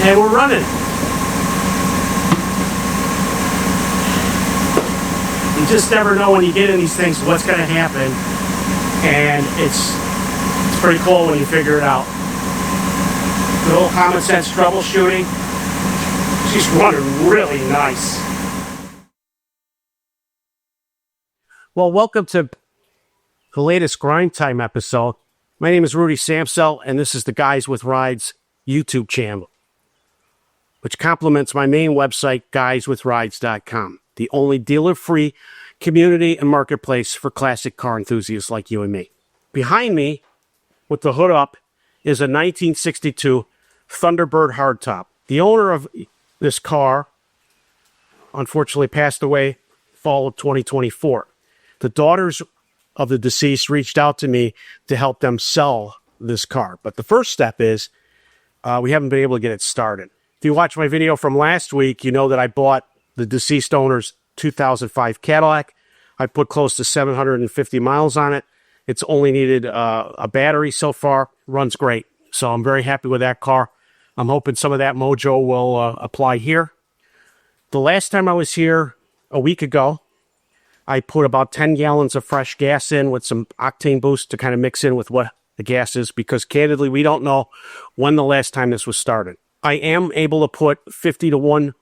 And we're running. You just never know when you get in these things what's going to happen, and it's pretty cool when you figure it out. The little common sense troubleshooting. She's running really nice. Well, welcome to the latest Grind Time episode. My name is Rudy Samsel, and this is the Guys with Rides YouTube channel, which complements my main website, guyswithrides.com, the only dealer-free community and marketplace for classic car enthusiasts like you and me. Behind me, with the hood up, is a 1962 Thunderbird hardtop. The owner of this car unfortunately passed away fall of 2024. The daughters of the deceased reached out to me to help them sell this car. But the first step is we haven't been able to get it started. If you watch my video from last week, you know that I bought the deceased owner's 2005 Cadillac. I put close to 750 miles on it. It's only needed a battery so far. Runs great. So I'm very happy with that car. I'm hoping some of that mojo will apply here. The last time I was here a week ago, I put about 10 gallons of fresh gas in with some octane boost to kind of mix in with what the gas is, because candidly, we don't know when the last time this was started. I am able to put 50-to-1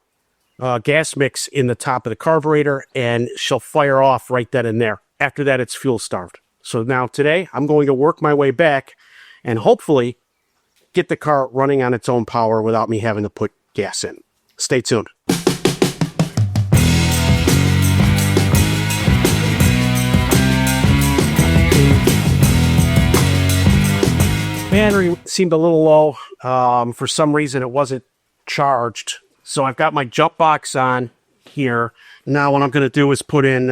gas mix in the top of the carburetor, and she'll fire off right then and there. After that, it's fuel starved. So now today, I'm going to work my way back and hopefully get the car running on its own power without me having to put gas in. Stay tuned. Battery seemed a little low. For some reason, it wasn't charged. So I've got my jump box on here. Now what I'm going to do is put in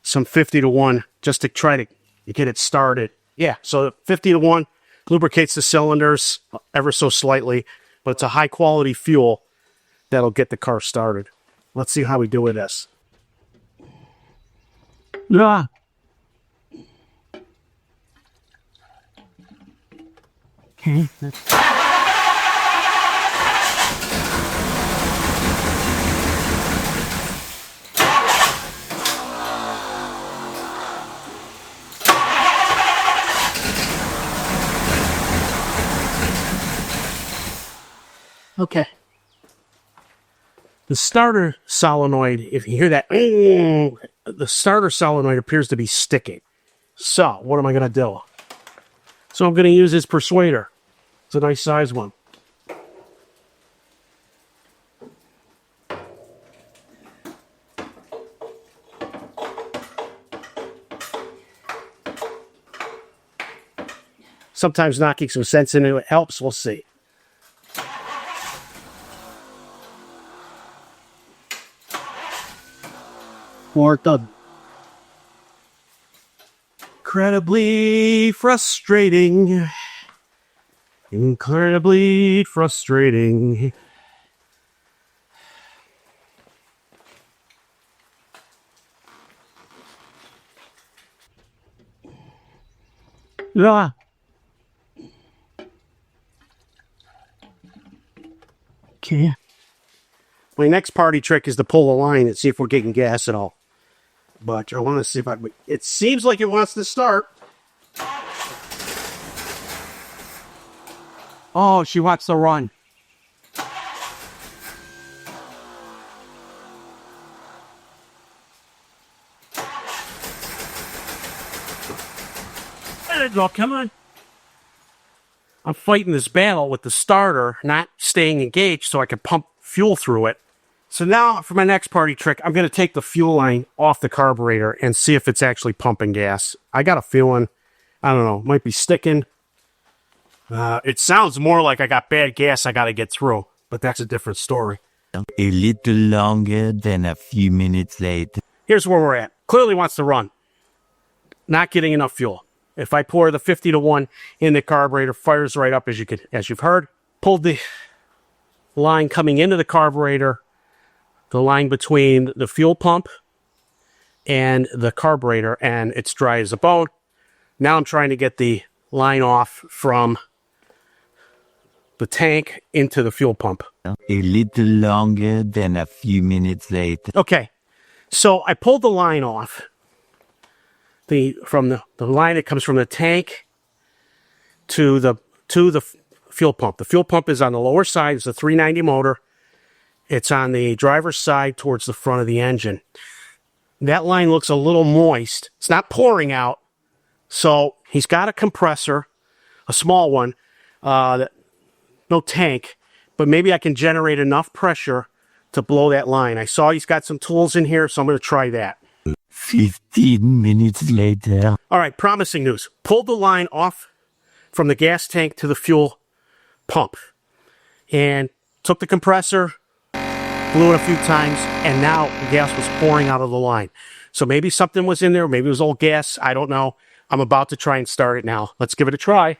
some 50-to-1 just to try to get it started. Yeah, so 50-to-1 lubricates the cylinders ever so slightly, but it's a high-quality fuel that'll get the car started. Let's see how we do with this. Ah. Okay. Okay. The starter solenoid, if you hear that, the starter solenoid appears to be sticking. So, what am I going to do? So I'm going to use this persuader. It's a nice size one. Sometimes knocking some sense into it helps. We'll see. Ford Thunderbird. Incredibly frustrating. Incredibly frustrating. Ah. Okay. My next party trick is to pull the line and see if we're getting gas at all. But I want to see if it seems like it wants to start. Oh, she wants to run. There you go, come on. I'm fighting this battle with the starter not staying engaged so I can pump fuel through it. So now for my next party trick, I'm going to take the fuel line off the carburetor and see if it's actually pumping gas. I got a feeling, I don't know, it might be sticking. It sounds more like I got bad gas I got to get through, but that's a different story. A little longer than a few minutes later. Here's where we're at. Clearly wants to run. Not getting enough fuel. If I pour the 50-to-1 in the carburetor, fires right up as you've heard. Pulled the line coming into the carburetor, the line between the fuel pump and the carburetor, and it's dry as a bone. Now I'm trying to get the line off from the tank into the fuel pump. A little longer than a few minutes later. Okay, so I pulled the line off. From the line that comes from the tank to the fuel pump. The fuel pump is on the lower side. It's a 390 motor. It's on the driver's side towards the front of the engine. That line looks a little moist. It's not pouring out. So he's got a compressor, a small one, no tank, but maybe I can generate enough pressure to blow that line. I saw he's got some tools in here, so I'm going to try that. 15 minutes later. All right, promising news. Pulled the line off from the gas tank to the fuel pump and took the compressor, blew it a few times, and now the gas was pouring out of the line. So maybe something was in there, maybe it was old gas, I don't know. I'm about to try and start it now. Let's give it a try.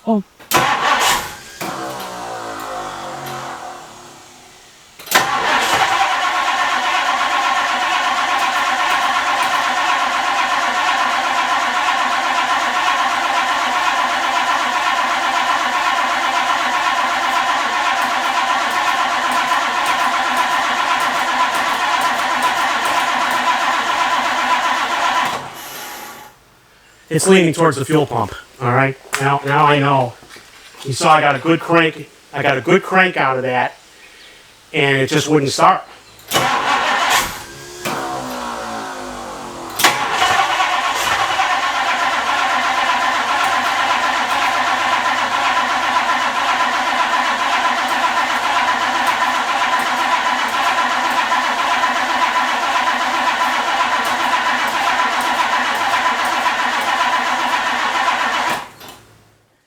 Oh. It's leaning towards the fuel pump. All right. Now I know. You saw I got a good crank. I got a good crank out of that, and it just wouldn't start.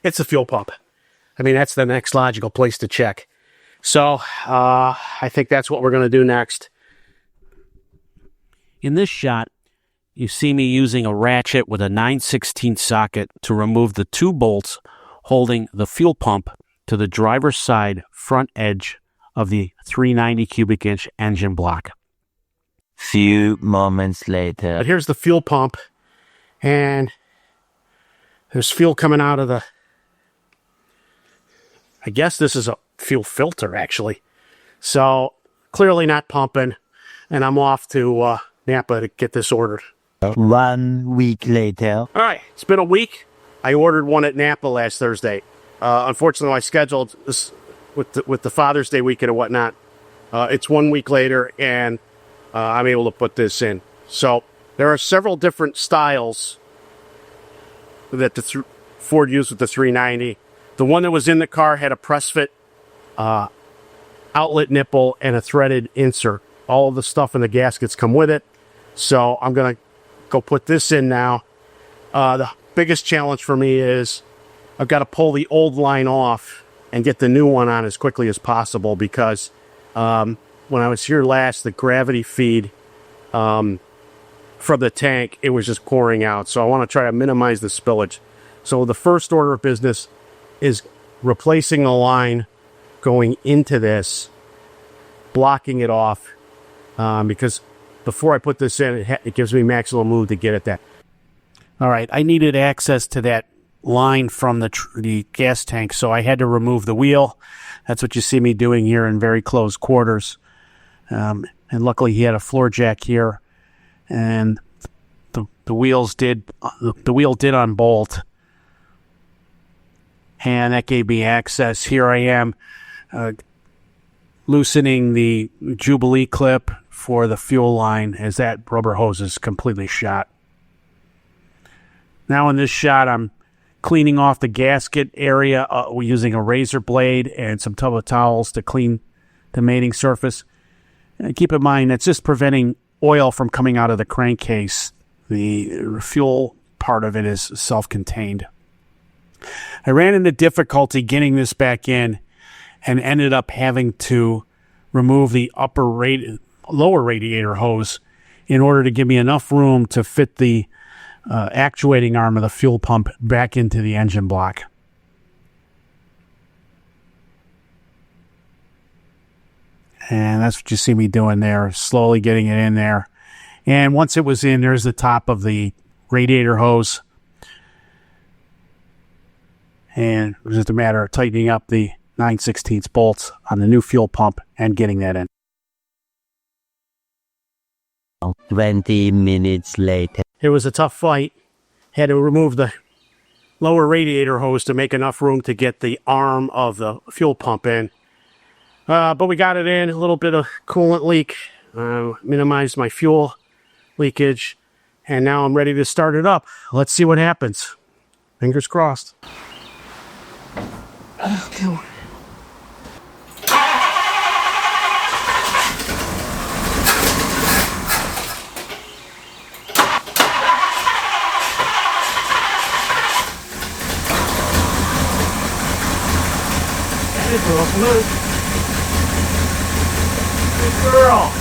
It's the fuel pump. I mean, that's the next logical place to check. So I think that's what we're going to do next. In this shot, you see me using a ratchet with a 9/16 socket to remove the two bolts holding the fuel pump to the driver's side front edge of the 390 cubic inch engine block. Few moments later. But here's the fuel pump, and there's fuel coming out of the... I guess this is a fuel filter, actually. So, clearly not pumping, and I'm off to Napa to get this ordered. 1 week later. All right, it's been a week. I ordered one at Napa last Thursday. Unfortunately, I scheduled this with the Father's Day weekend and whatnot. It's 1 week later, and I'm able to put this in. So, there are several different styles that the Ford used with the 390. The one that was in the car had a press fit outlet nipple and a threaded insert. All of the stuff in the gaskets come with it. So I'm going to go put this in now. The biggest challenge for me is I've got to pull the old line off and get the new one on as quickly as possible because when I was here last, the gravity feed from the tank, it was just pouring out. So I want to try to minimize the spillage. So the first order of business is replacing the line going into this, blocking it off, because before I put this in, it gives me maximum move to get at that. All right, I needed access to that line from the gas tank, so I had to remove the wheel. That's what you see me doing here in very close quarters. And luckily he had a floor jack here, and the wheel did unbolt. And that gave me access. Here I am loosening the Jubilee clip for the fuel line as that rubber hose is completely shot. Now in this shot, I'm cleaning off the gasket area using a razor blade and some tub of towels to clean the mating surface. And keep in mind, that's just preventing oil from coming out of the crankcase. The fuel part of it is self-contained. I ran into difficulty getting this back in and ended up having to remove the lower radiator hose in order to give me enough room to fit the actuating arm of the fuel pump back into the engine block. And that's what you see me doing there, slowly getting it in there. And once it was in, there's the top of the radiator hose. And it was just a matter of tightening up the 9/16 bolts on the new fuel pump and getting that in. 20 minutes later. It was a tough fight. Had to remove the lower radiator hose to make enough room to get the arm of the fuel pump in. But we got it in. A little bit of coolant leak. Minimized my fuel leakage. And now I'm ready to start it up. Let's see what happens. Fingers crossed. Okay. Good girl.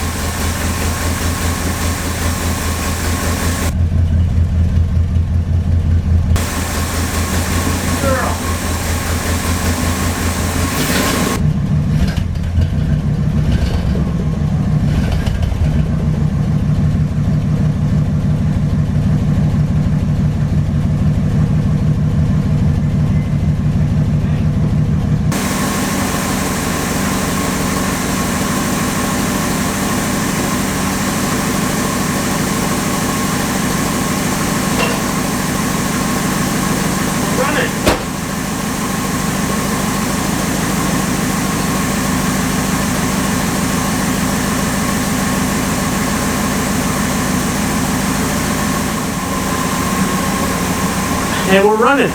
And we're running.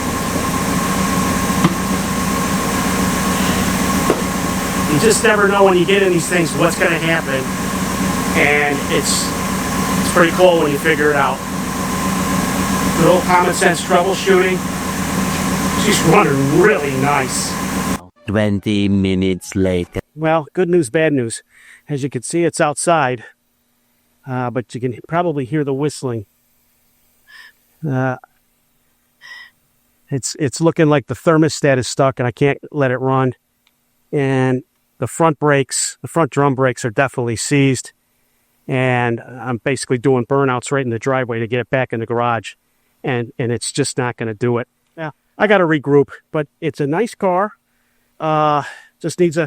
You just never know when you get in these things what's going to happen. And it's pretty cool when you figure it out. Good old common sense troubleshooting. She's running really nice. 20 minutes later. Well, good news, bad news. As you can see, it's outside. But you can probably hear the whistling. It's looking like the thermostat is stuck and I can't let it run. And the front brakes, the front drum brakes are definitely seized. And I'm basically doing burnouts right in the driveway to get it back in the garage. And it's just not going to do it. Yeah, I got to regroup, but it's a nice car. Just needs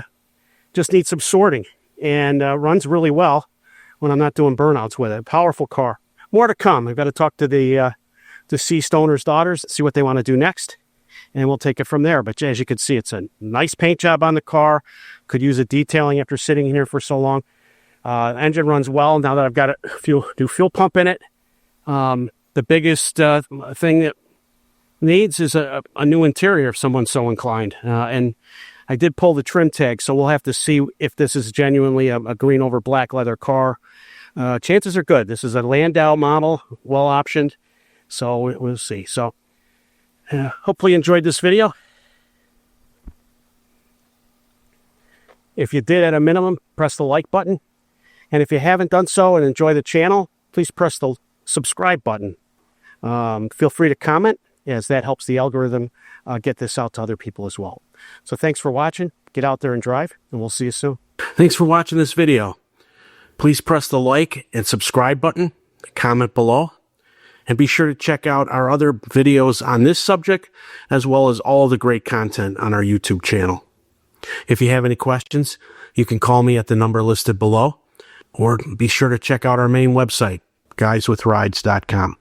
some sorting and runs really well when I'm not doing burnouts with it. Powerful car. More to come. I've got to talk to the deceased owner's daughters, see what they want to do next, and we'll take it from there. But as you can see, it's a nice paint job on the car. Could use a detailing after sitting here for so long. Engine runs well now that I've got a new fuel pump in it. The biggest thing that needs is a new interior if someone's so inclined. And I did pull the trim tag, so we'll have to see if this is genuinely a green over black leather car. Chances are good. This is a Landau model, well optioned. So we'll see. So hopefully you enjoyed this video. If you did, at a minimum, press the like button. And if you haven't done so and enjoy the channel, please press the subscribe button. Feel free to comment, as that helps the algorithm get this out to other people as well. So thanks for watching. Get out there and drive, and we'll see you soon. Thanks for watching this video. Please press the like and subscribe button, comment below. And be sure to check out our other videos on this subject, as well as all the great content on our YouTube channel. If you have any questions, you can call me at the number listed below, or be sure to check out our main website, guyswithrides.com.